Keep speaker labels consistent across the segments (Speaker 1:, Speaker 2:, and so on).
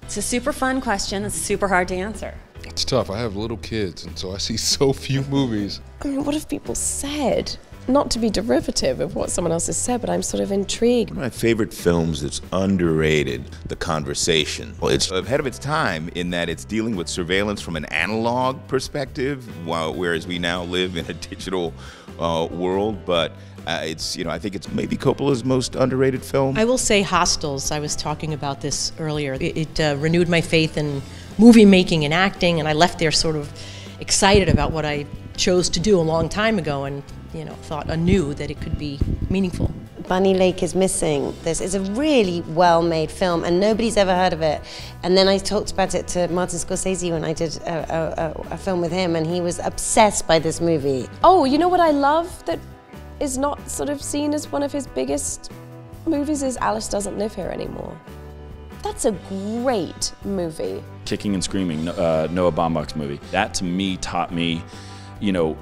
Speaker 1: It's a super fun question. It's super hard to answer.
Speaker 2: It's tough. I have little kids, and so I see so few movies.
Speaker 3: I mean, what have people said? Not to be derivative of what someone else has said, but I'm sort of intrigued.
Speaker 4: One of my favorite films that's underrated, The Conversation. Well, it's ahead of its time in that it's dealing with surveillance from an analog perspective, whereas we now live in a digital world. But it's, I think it's maybe Coppola's most underrated film.
Speaker 5: I will say Hostels. I was talking about this earlier. It renewed my faith in movie making and acting, and I left there sort of excited about what I chose to do a long time ago, and thought anew that it could be meaningful.
Speaker 6: Bunny Lake is Missing. This is a really well-made film, and nobody's ever heard of it. And then I talked about it to Martin Scorsese when I did a film with him, and he was obsessed by this movie.
Speaker 3: Oh, you know what I love that is not sort of seen as one of his biggest movies is Alice Doesn't Live Here Anymore. That's a great movie.
Speaker 7: Kicking and Screaming, Noah Baumbach's movie. That to me taught me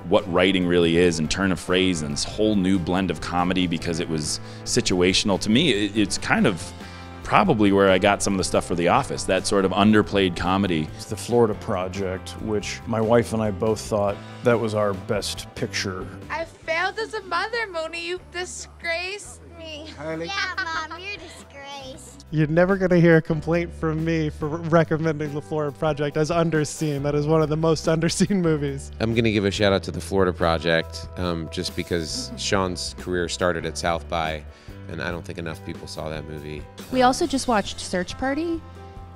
Speaker 7: what writing really is, and turn of phrase, and this whole new blend of comedy because it was situational. To me, it's kind of probably where I got some of the stuff for The Office, that sort of underplayed comedy.
Speaker 8: It's The Florida Project, which my wife and I both thought that was our best picture.
Speaker 9: I failed as a mother, Mooney. You disgraced me.
Speaker 10: Honey.
Speaker 11: Yeah, Mom, you're a disgrace.
Speaker 10: You're never going to hear a complaint from me for recommending The Florida Project as underseen. That is one of the most underseen movies.
Speaker 12: I'm going to give a shout out to The Florida Project, just because Sean's career started at South by, and I don't think enough people saw that movie.
Speaker 13: We also just watched Search Party.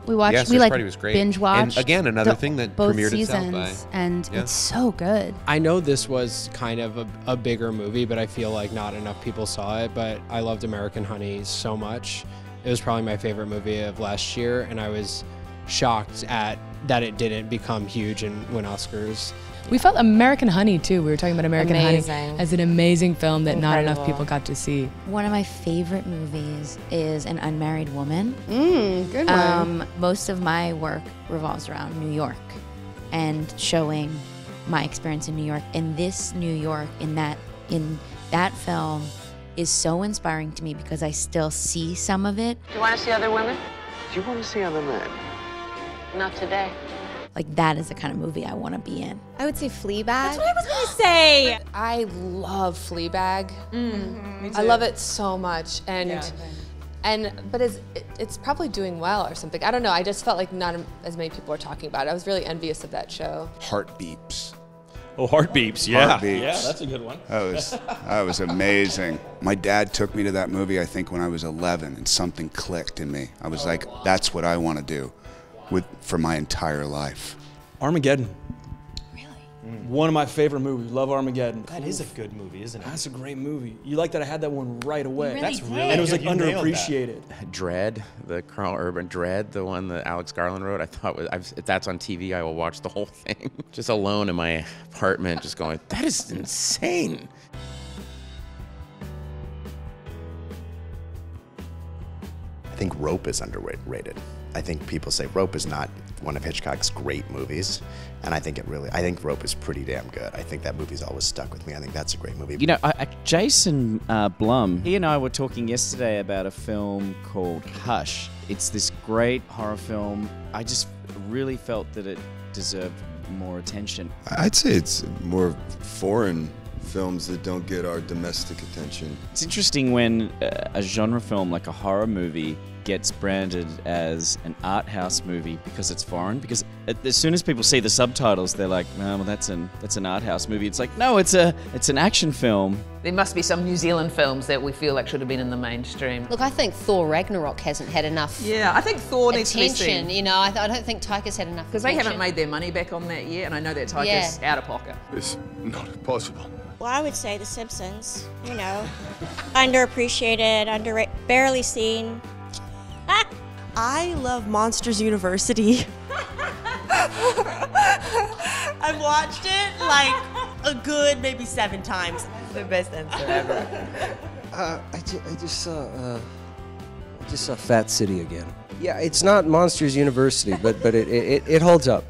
Speaker 13: We watched,
Speaker 12: yeah, Search Party was great.
Speaker 13: Binge watched.
Speaker 12: And again, another thing that
Speaker 13: both
Speaker 12: premiered
Speaker 13: seasons,
Speaker 12: at South by.
Speaker 13: And
Speaker 12: yeah.
Speaker 13: It's so good.
Speaker 14: I know this was kind of a bigger movie, but I feel like not enough people saw it, but I loved American Honey so much. It was probably my favorite movie of last year, and I was shocked at that it didn't become huge and win Oscars.
Speaker 15: We felt American Honey too. We were talking about American Honey as an amazing film that not enough people got to see.
Speaker 16: One of my favorite movies is An Unmarried Woman.
Speaker 3: Good one.
Speaker 16: Most of my work revolves around New York and showing my experience in New York. And this New York in that film is so inspiring to me because I still see some of it.
Speaker 17: Do you want to see other women?
Speaker 18: Do you want to see other men?
Speaker 17: Not today.
Speaker 16: Like, that is the kind of movie I want to be in.
Speaker 19: I would say Fleabag.
Speaker 20: That's what I was going to say.
Speaker 19: I love Fleabag.
Speaker 20: Me too.
Speaker 19: I love it so much, but it's probably doing well or something. I don't know. I just felt like not as many people are talking about it. I was really envious of that show.
Speaker 2: Heart Beeps.
Speaker 7: Oh, Heart Beeps, yeah.
Speaker 18: Heart Beeps.
Speaker 7: Yeah, that's a good one.
Speaker 18: That was amazing. My dad took me to that movie, I think, when I was 11, and something clicked in me. I was like, that's what I want to do for my entire life.
Speaker 8: Armageddon. Really? One of my favorite movies. Love Armageddon.
Speaker 7: That is a good movie, isn't it?
Speaker 8: That's a great movie. You like that I had that one right away.
Speaker 13: You really
Speaker 8: That's
Speaker 13: did.
Speaker 8: really and it was like underappreciated.
Speaker 12: Dredd, the Carl Urban Dredd, the one that Alex Garland wrote. I thought if that's on TV, I will watch the whole thing. Just alone in my apartment, just going, that is insane.
Speaker 5: I think Rope is underrated. I think people say Rope is not one of Hitchcock's great movies, and I think Rope is pretty damn good. I think that movie's always stuck with me. I think that's a great movie.
Speaker 3: Jason Blum, he and I were talking yesterday about a film called Hush. It's this great horror film. I just really felt that it deserved more attention.
Speaker 2: I'd say it's more foreign films that don't get our domestic attention.
Speaker 3: It's interesting when a genre film like a horror movie gets branded as an art house movie because it's foreign. Because as soon as people see the subtitles, they're like, "Oh, well, that's an art house movie." It's like, no, it's an action film.
Speaker 17: There must be some New Zealand films that we feel like should have been in the mainstream.
Speaker 20: Look, I think Thor Ragnarok hasn't had enough.
Speaker 17: Yeah, I think Thor needs to be
Speaker 20: attention.
Speaker 17: seen.
Speaker 20: I don't think Taika's had enough.
Speaker 17: Because they haven't made their money back on that yet, and I know that Taika's out of pocket.
Speaker 2: It's not possible.
Speaker 11: Well, I would say The Simpsons, underappreciated, underrated, barely seen.
Speaker 6: I love Monsters University. I've watched it like a good maybe 7 times.
Speaker 20: The best answer ever.
Speaker 8: I just saw Fat City again. Yeah, it's not Monsters University, but it holds up.